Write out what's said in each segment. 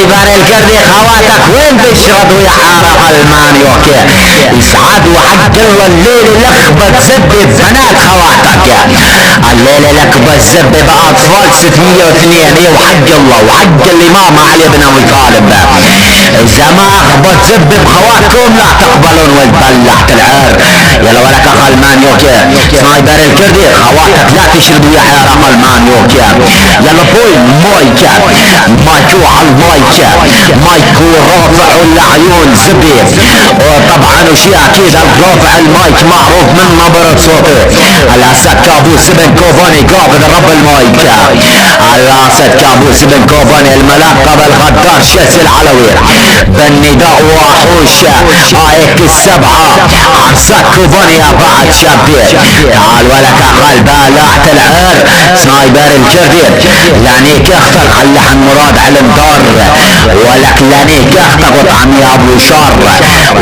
سنايبر الكردي خواتك وين تشرب يا حارة غلمان يوكي يسعد وحق الله الليل لخبة زبي بنات خواتك الليل لخبة زبي بأطفال 602 وحق الله وحق الإمام علي بن أبي طالب إذا ما أخبط زبي بخواتكم لا تقبلون والبلعت العار يلا ولك غلمان يوكي سنايبر الكردي خواتك لا تشربوا يا حارة غلمان يوكي يلا بوي مايكا مايكو على المايكا مايكو رافع العيون زبي وطبعا وشي اكيد رافع المايك معروف من نبرة صوته الاسد كابوس بن كوفاني قابض رب المايكا الاسد كابوس بن كوفاني الملقب الغدار شاس العلوي بالنداء وحوش ايك السبعة عرسك كوفاني بعد شابي تعال ولك اقل بالعت العار سنايبر الكردي لانيك اختك اللحن مراد علم دار ولك لانيك اختك وطعمي ابو شار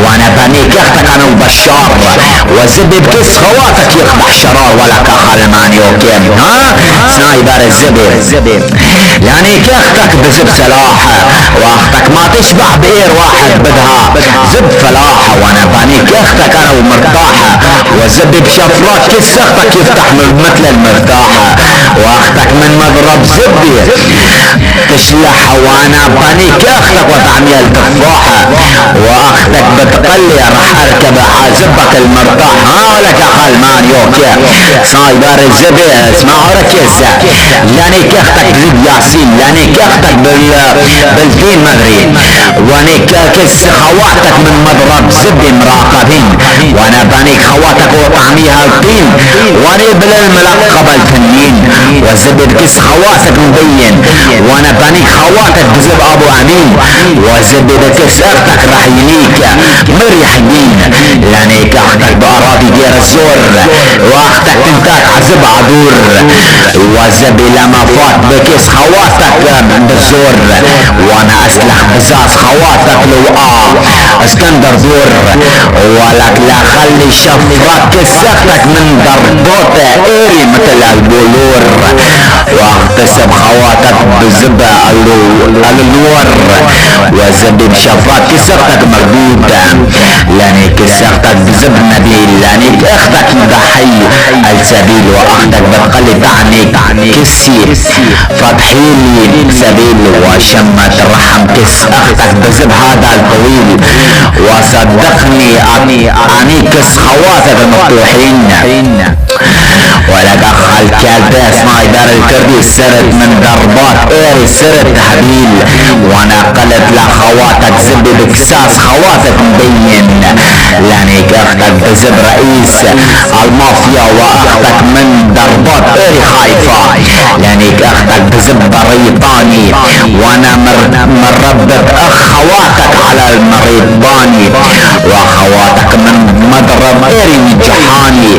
وانا بنيك اختك انا وبشار وزبي بكس خواتك يقبح شرار ولك خلمان يوكيم ها سنايبر الزبي لانيك اختك بزب سلاحة واختك ما تشبع بئر واحد بدها زب فلاحة وانا بنيك اختك انا ومرتاحة وزبي بشفرات كس اختك يفتح مثل المرتاحة واختك من مضرب زبي تشلح وانا بنيك اختك وطعمي التفاحة واختك بتقلي راح اركب حازبك المرتاح هالك خلمان يوكي سايبر الزبي اسمعوا ركز لانيك اختك زب ياسين لانيك اختك بالفين مدري وانيك كس خواتك من مضرب زبي مراقبين وانا بنيك خواتك وطعميها الطين واني بالملقب التنين وزبي بكس خواتك مبين وانا بنيك خواتك بزب ابو امين وزبي بكس اختك راح يليك مريحين لانيك اختك باراضي دير الزور واختك تنتاك عزب عدور وزبي لما فات بكس خواتك بالزور وانا اسلح بزاز خواتك لو اسكندر دور ولك لا خلي شفرات كس اختك من ضربوته ايري مثل البولور واغتسب خواتك بزبا النور وزبي بشفرات كسرتك مردودة لانيك كسرتك بزب نبيل لانيك اختك مضحي السبيل واختك بتقلي تعني كسي فتحيلي سبيل وشمت الرحم كس اختك بزب هذا الطويل وصدقني اني كس خواتك المفتوحين ولك اخ الكلب سنايبر الكردي سرت من ضربات ايري سرت تحبيل وانا قلت لخواتك زبي بكساس خواتك مبين لانيك اختك بزب رئيس المافيا واختك من ضربات ايري خايفة لانيك اختك بزب بريطاني وانا مربط اخ خواتك على المريطاني وخواتك من مضرب ايري نجحاني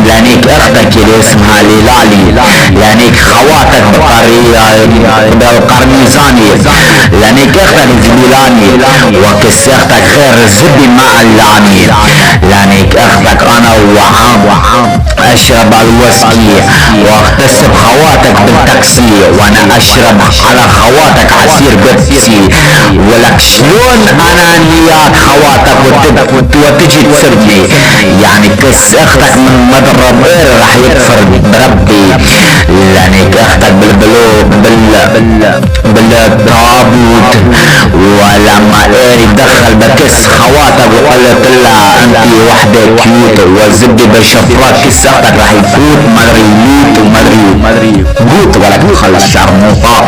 لانيك اختك اللي اسمها ليلالي لانيك خواتك بالقرنيزاني لانيك اختك زبيلاني وكس اختك خير الزبي مع اللاني لانيك اختك انا وعام اشرب الوسكي واغتسب خواتك بالتاكسي وانا اشرب على خواتك عصير بيبسي ولك شلون انا نياك خواتك وتجي تسرني يعني كس اختك من مضرب غير راح يكفر بربي لانيك اختك بالتابوت ولما ايري دخل بكس خواتك وقلت لها انتي وحدة كيوت وزبدي بالشفرات كس اختك راح يفوت مدري يموت ومدري قوت ولك خلص شرموطة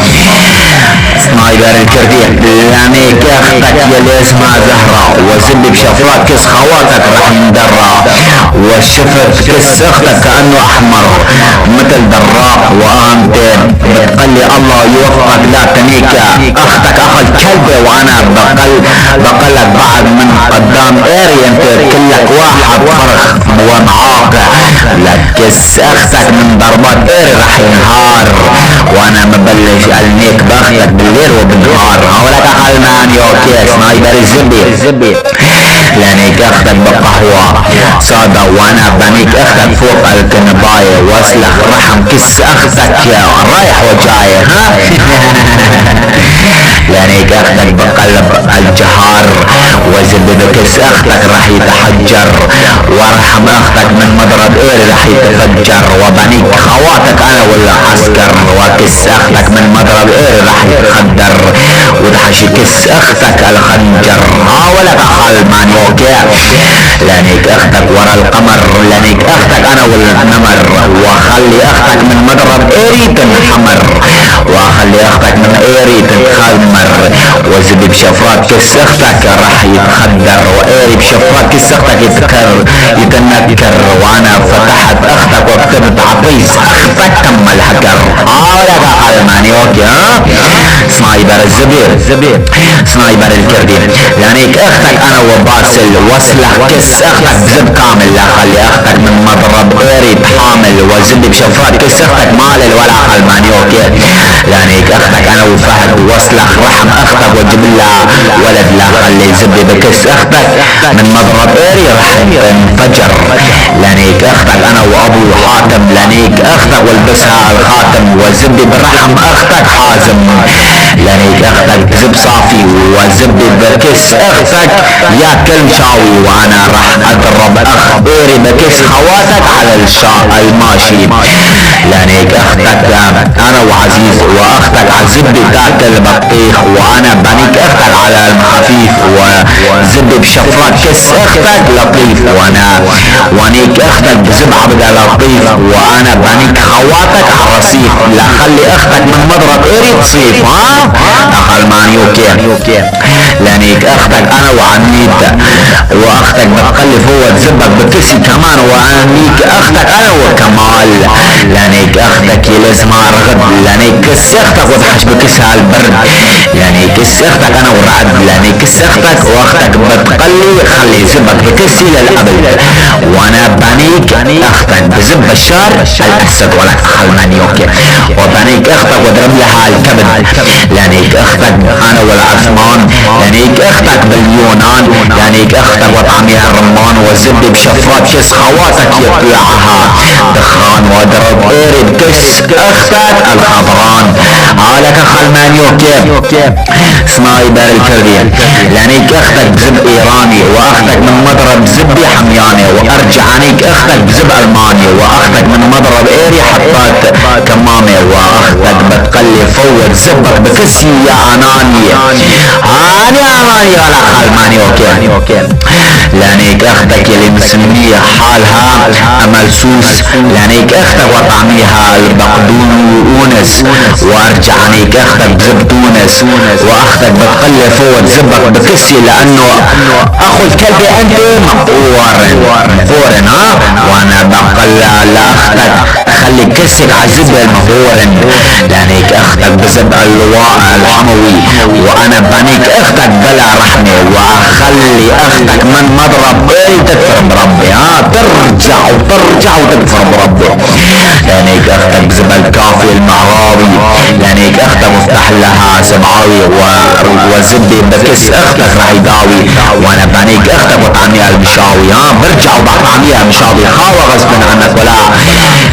سنايبر الكردي لانيك اختك يلي اسمها زهرة وزبدي بشفرات كس خواتك راح يندرى وشفت كس اختك كأنه احمر مثل دراق وانتين بتقلي الله يوفقك لا تنيك اختك اخذ كلبة وانا بقلك بعد من قدام ايري انت كلك واحد فرخ ومعاق لك كس اختك من ضربات ايري راح ينهار وانا مبلش النيك باختك بالليل وبالنهار هولك اخلمان يوكي سنايبر الزبي لانيك اختك بقهوة صادة وانا بنيك اختك فوق الكنباية واسلخ رحم كس اختك رايح وجاي ها لانك اختك بقلب الجهار، وزب بكس اختك راح يتحجر، ورحم اختك من مضرب ايري راح يتفجر، وبنيك خواتك انا ولا عسكر، وكس اختك من مضرب ايري راح يتخدر، ودحش كس اختك الخنجر. ولك اخال مانيوكي لانك اختك ورا القمر، لانك اختك انا ولا النمر، وخلي اختك من مضرب ايري تنحمر، واخلي اختك من ايري تتخمر، وزبي بشفرات كس اختك راح يتخدر، وايري بشفرات كس اختك يتنكر، وانا فتحت اختك وكتبت عبيس اختك تم الهكر. ولك اخال مانيوكي سنايبر الزبير سنايبر الكردي، لانك اختك انا وباسل واسلح كس اختك بزب كامل، لا خلي اختك من مضرب ايري تحامل، وزبي بشفرات كس اختك مالل ولا اخال مانيوكي، لانك اختك انا وفهد واسلخ رحم اختك وجيب لها ولد، لا خلي زبي بكس اختك من مضرب ايري راح انفجر، لانك اختك انا وابو حاتم، لانك اختك والبسها الخاتم، وزبي برحم اختك حازم، لانك اختك زب صافي، وزبي بكس اختك يا كل مشاوي، وانا راح اضرب اخ ايري بكس خواتك على الماشي، لانك اختك انا وعزيز، واختك عزبي تاكل بطيخ، وانا بنيك اختك على المخفيف، وزبي بشفرات كس اختك لطيف، وانيك اختك بزب عبد لطيف، وانا بنيك خواتك على الرصيف، لا خلي اختك من مضرب ايري تصيف. اخال مانيوكي لانك اختك انا وعنيد، واختك بتقلف هو تزبك بكسي كمان، وانيك اختك انا وكمال، لانك اختك يلزمها رغد، لانك كس اختك وتحش بكسها البرد، يعني كس اختك انا والرعد، لانك كس اختك واختك بتقلي خلي زبك بكسي للابد، وانا بنيك اختك بزب بشار الاسد. ولك اخال مانيوكي وبنيك اختك واضرب لها الكبد، لانك اختك انا والعثمان، لانك اختك باليونان، لانك اختك وطعميها الرمان، وزبي بشفرات كس خواتك يطلعها دخان، واضرب ايري بكس اختك الخضران. لك اخال مانيوكي سنايبر الكردي، لانك اختك بزب ايراني، واختك من مضرب زبي حمياني، وارجع عنيك اختك بزب الماني، واختك من مضرب ايري حطات كمامي، واختك بتقلي فوت زبك بكسي يا اناني. اناني ولا اخال مانيوكي لانك اختك يلي مسمية حالها املسوس، لانك اختك وطعميها البقدونس، وارجع عنيك اختك بزب تونس، واختك بتقلي فوت زبك بكسي، لانه اخو الكلب انت مقورن وانا بقلع لاختك خلي كسك عزب المهورن، لانك اختك بزب اللواء الحموي، وانا بنيك اختك بلا رحمة، واخلي اختك من مضرب ايري تكفر بربي، ترجع وتكفر بربي، لانك اختك بزب الكافي المعراوي، لانك اختك مفتح لها سمعاوي، وزبي بكس اختك راح يداوي، وانا بنيك اختك وطعميها المشاوي، برجع وبطعميها مشاوي خاوة غصب عنك، ولا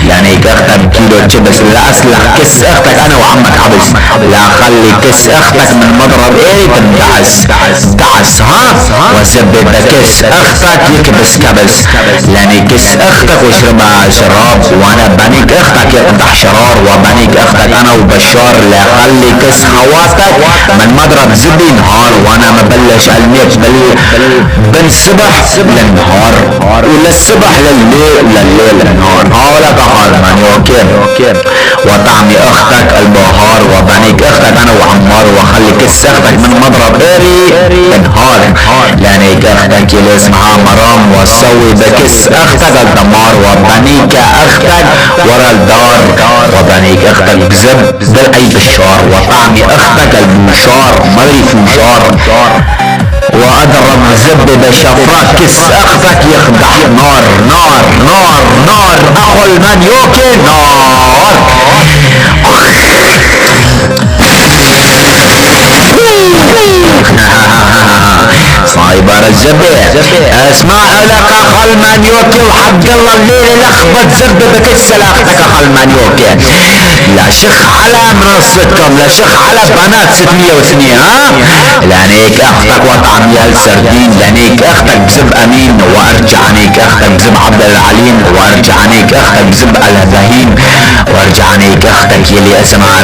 لانك اختك كيلو تشبس، لا اسلح كس اختك انا وعمك عبس، لا خلي كس اختك من مضرب ايري تندعس وزبي بكس اختك يكبس كبس، لاني كس اختك واشربها شراب، وانا بنيك اختك يقدح شرار، وبنيك اختك انا وبشار، لا خلي كس خواتك من مضرب زبي نهار، وانا مبلش الميت بن صبح للنهار، ولا الصبح للليل النهار. لك اخال مانيوكي وطعمي اختك البهار، وبنيك اختك انا وعمار، وخلي كس اختك من مضرب ايري انهار، لانك اختك يلي اسمها مرام، وسوي بكس اختك الدمار، وبنيك اختك ورا الدار، وبنيك اختك بزب بالاي بشار، وطعمي اختك البوشار مدري فوشار، واضرب زب بشفرات كس اختك يخدح نار اخو المانيوكي نار. سنايبر الزبي اسمع لك اخل مانيوكي وحق الله الليل لخبط زب بكس لاختك اخل مانيوكي. لا شخ على منصتكم، لا شخ على بنات 602 ها. لانيك اختك وطعميها السردين، لانيك اختك بزب امين وارجع عنيك اختك بزب عبد العليم، وارجع عنيك اختك بزب الهدهين، وارجع عنيك اختك يلي اسمها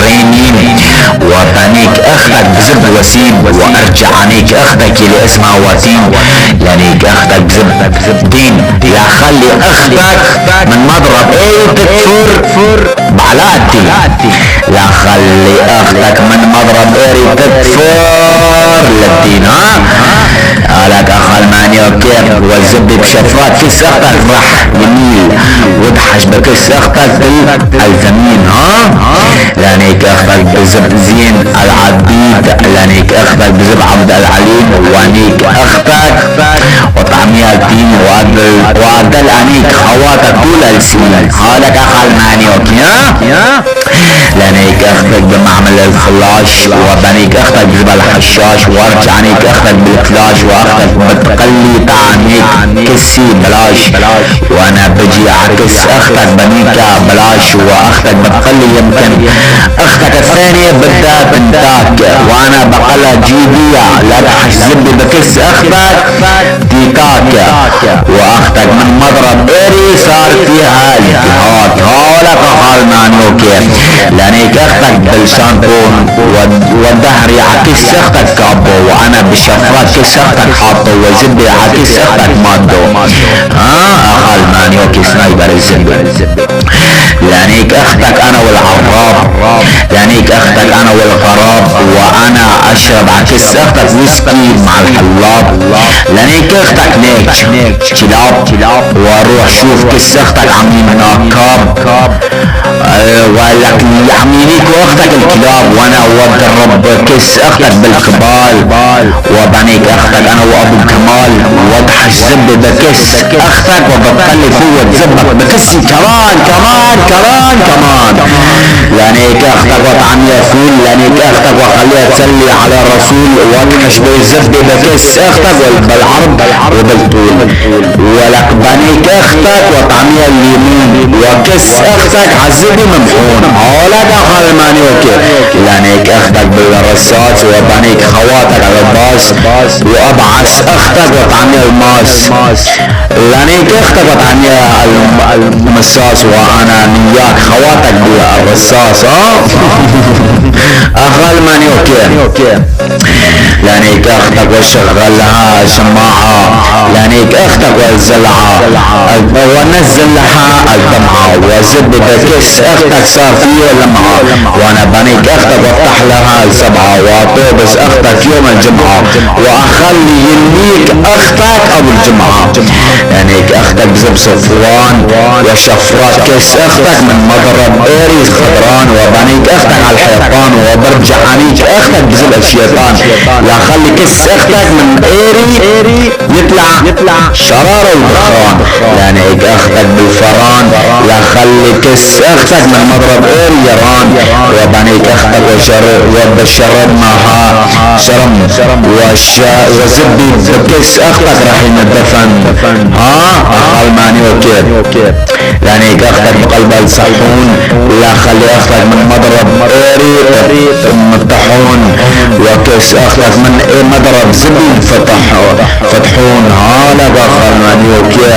رينين، وبنيك اختك بزب وسيم، وارجع عنيك اختك يلي اسمها وسيم، لانيك اختك بزب دين. لا خلي اختك من مضرب ايه تكفر بعلاتي، لا خلي اختك من مضرب ايه تكفر للدين ها. قالك اخال مانيوكي والزبي بشفرات كس اختك راح يميل ودحش بكس اختك بالزمين ها. لانيك اختك بزب زين العبيد، لانيك اختك بزب عبد العليم، وانيك اختك وطعميها الدين وعدل انيك خواتك طول السنين. قالك اخال مانيوكي ها. لانيك اختك بمعمل الفلاش، وبنيك اختك بزب الحشاش، وارجع عنيك اختك بالكلاش، واختك بتقلي تعنيك كسي بلاش، وانا بجي عكس اختك بنيكا بلاش، واختك بتقلي يمكن اختك الثانية بدها تنتاك، وانا بقلها جيبية لا تحش زبي بكس اختك ديكاك، واختك من مضرب ايري صار فيها التهاك. هولك اخال مانيوكي لانيك اختك بالشامبون والدهر يعكس اختك كابو، وانا بالشفرات كس اختك حاطو، وزبي عكس اختك مادو ها. اخال مانيوكي سنايبر الزبي لانيك اختك انا والعراب، لانيك اختك انا والغراب، وانا اشرب عكس اختك ويسكي مع الحلاب، لانيك اختك نيك كلاب، واروح شوف كس اختك عاملين ناكاب، ولك يعمينيك واختك الكلاب، وانا ودرب كس اختك بالكبال، وبنيك اختك انا وابو الكمال، وادحش زب بكس اختك وبطلي فوت زبك بكسي كمان لانيك اختك وطعميها فول، لانيك اختك وخليها تسلي على الرسول، وادحش بزب بكس اختك بالعرض وبالطول، ولك بنيك اختك وطعميها الليمون، وكس اختك عزبي ممحون. هولك اخال مانيوكي لانيك اختك بالرصاص، وبنيك خواتك على الباص، وابعث اختك وطعميها الماس، لانيك اختك وطعميها المصاص، وانا نياك خواتك بالرصاص اخال مانيوكي لانيك اختك وشغلها شماعة، لانيك اختك والزلعة ونزلها الدمعة، وزب بكس اختك صار فيه لمعة، وانا بنيك اختك وافتح لها السبعة، واطوبس اختك يوم الجمعة، واخلي يميك اختك ابو الجمعة، لانيك اختك بزب صفوان وشفرات كس اختك من مضرب ايري خضران، وبنيك اختك على الحيطان، وبرجع عنيك اختك بزب الشيطان، لا خلي كس اختك من ايري يطلع شرارة ودخان، لانيك اختك بالفران، لا خلي كس اختك من مضرب ايري يران، وبنيك اختك وبشرب معها شرم وزبي بكس اختك راح يندفن اخال مانيوكي لانيك اختك بقلب الصحون، لا خلي اختك من مضرب ايري الطحون، وكس اختك من مضرب زبي فتحون. هالك اخال مانيوكي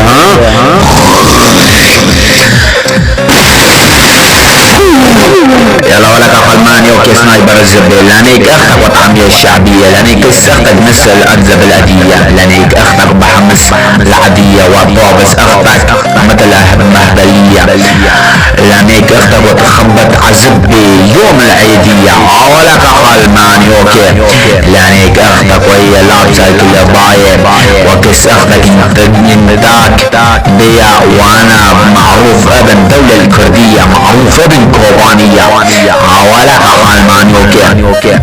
يلا ولك اخال مانيوكي سنايبر الزبي لانيك اختك وطعمية الشعبية، لانيك اختك نسل الارزة بالادية، لانيك اختك بحمس العادية، وطابس اختك مثلها مهبلية، لانيك اختك وتخبط عزبي يوم العيدية. ولك اخال مانيوكي لانيك اختك وهي لابسة الكلاباية، وكس اختك ينداك بيا، وانا معروف ابن دولة الكردية، معروف ابن كوبانية. ولك اخال مانيوكي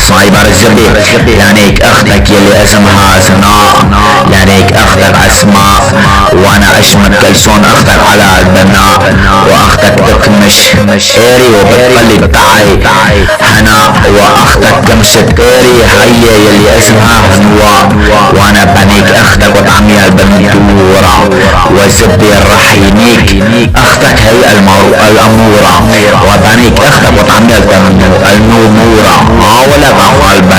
سنايبر سكر الزبي لانيك اختك يلي اسمها سناء لانيك اختك اسماء وانا اشمت كلسون اختك على البناء واختك تكمش ايري وبتقلب تعي هنا واختك كمشت ايري هي يلي اسمها هنواء وانا بنيك اختك وطعميها البنتورة والزبي الرحينيك اختك هي الامورة وبنيك اختك وطعميها النمورة ولك قلب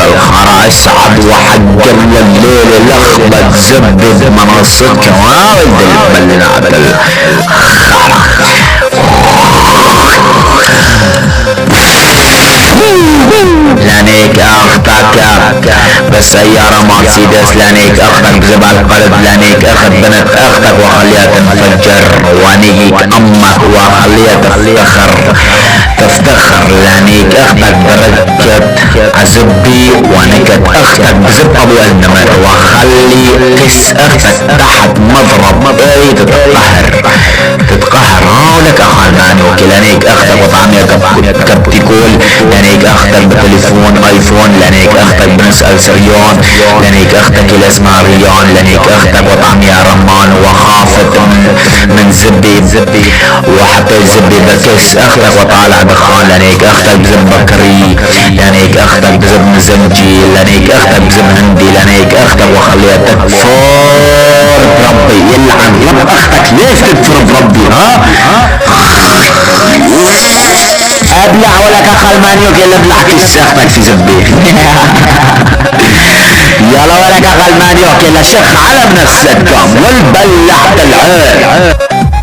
الخرا اسعد وحق الليل الاخبط زبد منصتك وارد البلعة الخرا لانيك اختك بالسيارة مرسيدس لانيك اختك بزبع القلب لانيك اخت بنت اختك وخليها تنفجر ونيك امك وخليها تفتخر لانيك اختك بركت عزبي ونكت اختك بزب ابو النمر وخلي كس اختك تحت مضرب تتقهر ولك اخواناني وكلانيك اختك وطعميها كبتيكول لانيك اختك بتليفون ايفون لانيك اختك بنسأل سريون لانيك اختك اللي اسمها ريان لانيك اختك وطعميها رمان وخافت من زبي وحتى الزبي بكس اختك وطالع دخان لانيك اختك بزب بكري لانيك اختك بزب مزنجي لانيك اختك بزب هندي لانيك اختك وخليها تكفر بربي يلعن رب اختك ليش تكفر بربي ابلع ولك خلمانيوك يلا ابلع كس اختك في زبي يلا ولك خلمانيوك يلا شخ على بنفسكم والبلعت العين